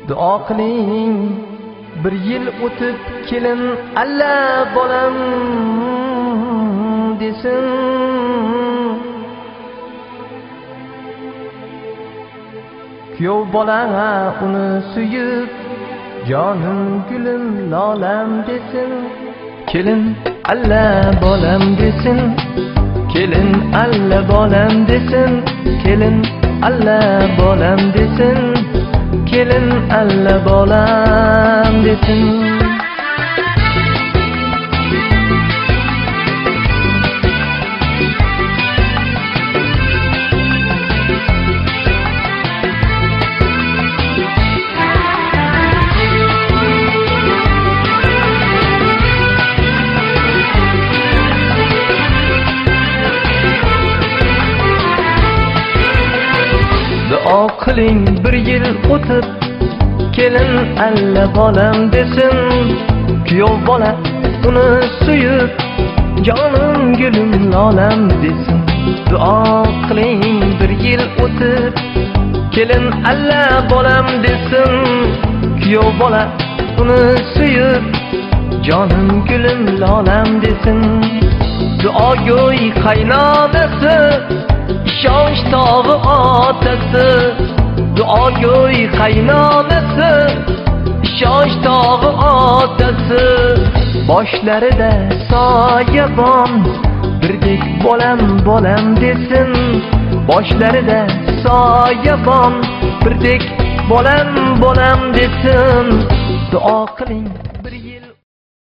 Duo qiling bir yil o'tib kelin alla bolam desin. Kuyov bola uni suyib jonim gulim lolam desin. Kelin alla bolam desin. Kelin alla bolam desin. Kelin alla bolam desin. Kelin alla bolam desin. Duo qiling bir yil o'tib kelin alla bolam desin. Kuyov bola uni suyib jonim gulim lolam desin. Duo qiling bir yil o'tib kelin alla bolam desin. Kuyov bola uni suyib jonim gulim lolam desin. Duogo'y qaynonasi ishonch tog'i otasi. Duogo'y qaynonasi ishonch tog'i otasi. Boshlarida soyabon birdek bolam bolam desin. Boshlarida soyabon birdek bolam bolam desin. Duo qiling